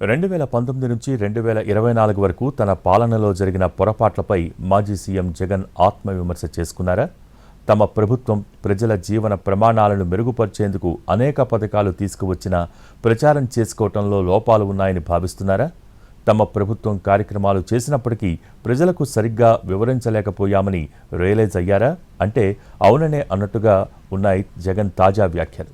2019 నుంచి 2024 వరకు తన పాలనలో జరిగిన పొరపాట్లపై మాజీ సీఎం జగన్ ఆత్మవిమర్శ చేసుకున్నారా? తమ ప్రభుత్వం ప్రజల జీవన ప్రమాణాలను మెరుగుపరిచేందుకు అనేక పథకాలు తీసుకువచ్చినా ప్రచారం చేసుకోవటంలో లోపాలు ఉన్నాయని భావిస్తున్నారా? తమ ప్రభుత్వం కార్యక్రమాలు చేసినప్పటికీ ప్రజలకు సరిగ్గా వివరించలేకపోయామని రియలైజ్ అయ్యారా? అంటే అవుననే అన్నట్టుగా ఉన్నాయి జగన్ తాజా వ్యాఖ్యలు.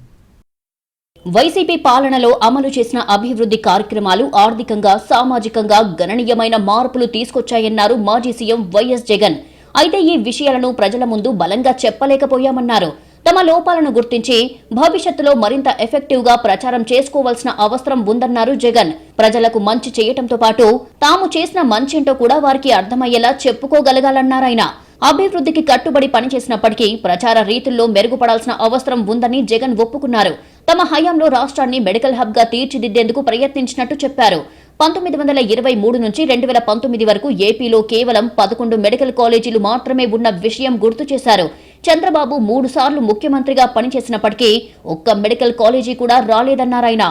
వైసీపీ పాలనలో అమలు చేసిన అభివృద్ధి కార్యక్రమాలు ఆర్థికంగా, సామాజికంగా గణనీయమైన మార్పులు తీసుకొచ్చాయన్నారు మాజీ సీఎం వైఎస్ జగన్. అయితే ఈ విషయాలను ప్రజల ముందు బలంగా చెప్పలేకపోయామన్నారు. తమ లోపాలను గుర్తించి భవిష్యత్తులో మరింత ఎఫెక్టివ్ గా ప్రచారం చేసుకోవాల్సిన అవసరం ఉందన్నారు జగన్. ప్రజలకు మంచి చేయటంతో పాటు తాము చేసిన మంచేంటో కూడా వారికి అర్థమయ్యేలా చెప్పుకోగలగాలన్నారాయన. అభివృద్ధికి కట్టుబడి పనిచేసినప్పటికీ ప్రచార రీతుల్లో మెరుగుపడాల్సిన అవసరం ఉందని జగన్ ఒప్పుకున్నారు. తమ హయాంలో రాష్ట్రాన్ని మెడికల్ హబ్ గా తీర్చిదిద్దేందుకు ప్రయత్నించినట్టు చెప్పారు. 1923 నుంచి 2019 వరకు ఏపీలో కేవలం 11 మెడికల్ కాలేజీలు మాత్రమే ఉన్న విషయం గుర్తు చేశారు. చంద్రబాబు 3 సార్లు ముఖ్యమంత్రిగా పనిచేసినప్పటికీ ఒక్క మెడికల్ కాలేజీ కూడా రాలేదన్నారాయన.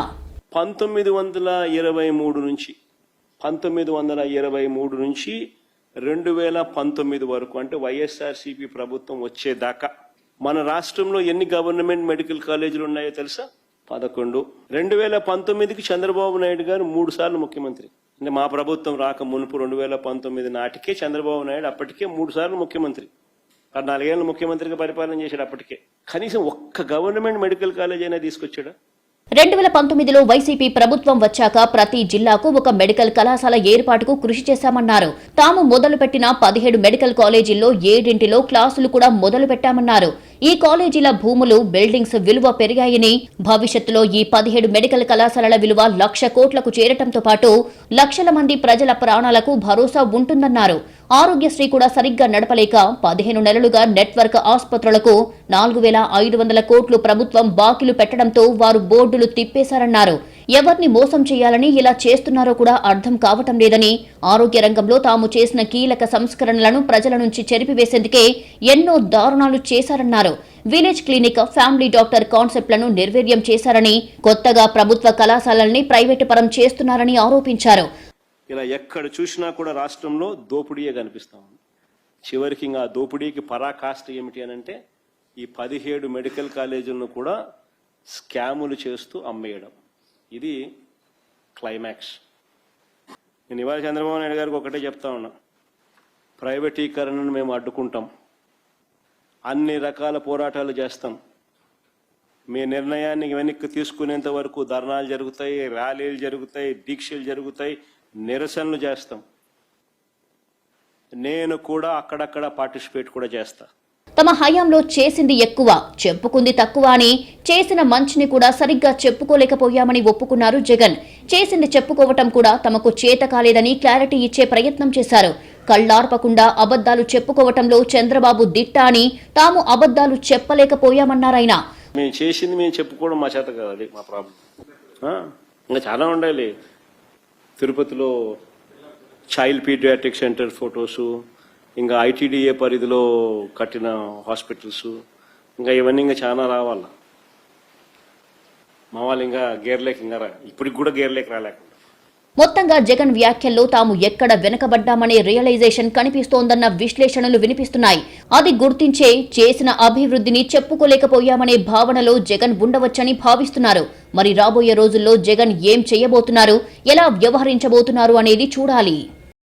1923 నుంచి 2019 వరకు అంటే వైఎస్ఆర్సీపీ ప్రభుత్వం వచ్చేదాకా మన రాష్ట్రంలో ఎన్ని గవర్నమెంట్ మెడికల్ కాలేజీలు ఉన్నాయో తెలుసా? 11. 2019కి చంద్రబాబు నాయుడు గారు 3 సార్లు ముఖ్యమంత్రి. అంటే మా ప్రభుత్వం రాక మునుపు 2019 నాటికే చంద్రబాబు నాయుడు అప్పటికే 3 సార్లు ముఖ్యమంత్రి. 14 ఏళ్ళు ముఖ్యమంత్రిగా పరిపాలన చేశాడు. అప్పటికే కనీసం ఒక్క గవర్నమెంట్ మెడికల్ కాలేజ్ అయినా తీసుకొచ్చాడా? 2019లో వైసీపీ ప్రభుత్వం వచ్చాక ప్రతి జిల్లాకు ఒక మెడికల్ కళాశాల ఏర్పాటుకు కృషి చేశామన్నారు. తాము మొదలుపెట్టిన 17 మెడికల్ కాలేజీల్లో 7 క్లాసులు కూడా మొదలు పెట్టామన్నారు. ఈ కాలేజీల భూములు, బిల్డింగ్స్ విలువ పెరిగాయని, భవిష్యత్తులో ఈ 17 మెడికల్ కళాశాలల విలువ 1,00,000 కోట్లకు చేరటంతో పాటు లక్షల మంది ప్రజల ప్రాణాలకు భరోసా ఉంటుందన్నారు. ఆరోగ్యశ్రీ కూడా సరిగ్గా నడపలేక 15 నెలలుగా నెట్వర్క్ ఆసుపత్రులకు 4,500 కోట్లు ప్రభుత్వం బాకీలు పెట్టడంతో వారు బోర్డులు తిప్పేశారన్నారు. ఎవరిని మోసం చేయాలని ఇలా చేస్తున్నారో కూడా అర్థం కావటం లేదని, ఆరోగ్య రంగంలో తాము చేసిన కీలక సంస్కరణలను ప్రజల నుంచి చెరిపివేసేందుకే ఎన్నో దారుణాలు చేశారన్నారు. విలేజ్ క్లినిక్, ఫ్యామిలీ డాక్టర్ కాన్సెప్ట్లను నిర్వీర్యం చేశారని, కొత్తగా ప్రభుత్వ కళాశాలల్ని ప్రైవేటు పరం చేస్తున్నారని ఆరోపించారు. ఇలా ఎక్కడ చూసినా కూడా రాష్ట్రంలో దోపిడీయే కనిపిస్తాం. చివరికి ఇంకా దోపిడీకి పరాకాష్ట ఏమిటి అనంటే ఈ 17 మెడికల్ కాలేజీలను కూడా స్కాములు చేస్తూ అమ్మేయడం. ఇది క్లైమాక్స్. నేను ఇవాళ చంద్రబాబు నాయుడు గారికి ఒకటే చెప్తా ఉన్నా, ప్రైవేటీకరణను మేము అడ్డుకుంటాం, అన్ని రకాల పోరాటాలు చేస్తాం. మీ నిర్ణయాన్ని వెనక్కి తీసుకునేంత వరకు ధర్నాలు జరుగుతాయి, ర్యాలీలు జరుగుతాయి, దీక్షలు జరుగుతాయి, నిరసనలు చేస్తాం. నేను కూడా అక్కడక్కడ పార్టిసిపేట్ కూడా చేస్తా. తమ హయాంలో చేసింది ఎక్కువ, చెప్పుకుంది తక్కువ అని, చేసిన మంచిని కూడా సరిగ్గా చెప్పుకోలేకపోయామని ఒప్పుకున్నారు జగన్. చేసింది చెప్పుకోవటం కూడా తమకు చేత కాలేదని క్లారిటీ ఇచ్చే ప్రయత్నం చేశారు. కళ్లార్పకుండా అబద్దాలు చెప్పుకోవటంలో చంద్రబాబు దిట్ట అని, తాము అబద్దాలు చెప్పలేకపోయామన్నారాయన. మేము చేసింది మేము చెప్పుకోవడం మా చేత కాదు, మా ప్రాబ్లం. ఇంకా చాలా ఉండాలి. తిరుపతిలో చైల్డ్ పీడియాట్రిక్ సెంటర్ ఫొటోసు, ఇంకా ఐటీడీఏ పరిధిలో కట్టిన హాస్పిటల్స్, ఇంకా ఇవన్నీ ఇంకా చాలా రావాల. మా వాళ్ళు ఇంకా గేర్లేక ఇంకా ఇప్పటికి కూడా గేర్లేక రాలేకుండా. మొత్తంగా జగన్ వ్యాఖ్యల్లో తాము ఎక్కడ వెనకబడ్డామనే రియలైజేషన్ కనిపిస్తోందన్న విశ్లేషణలు వినిపిస్తున్నాయి. అది గుర్తించే చేసిన అభివృద్ధిని చెప్పుకోలేకపోయామనే భావనలో జగన్ ఉండవచ్చని భావిస్తున్నారు. మరి రాబోయే రోజుల్లో జగన్ ఏం చేయబోతున్నారు, ఎలా వ్యవహరించబోతున్నారు అనేది చూడాలి.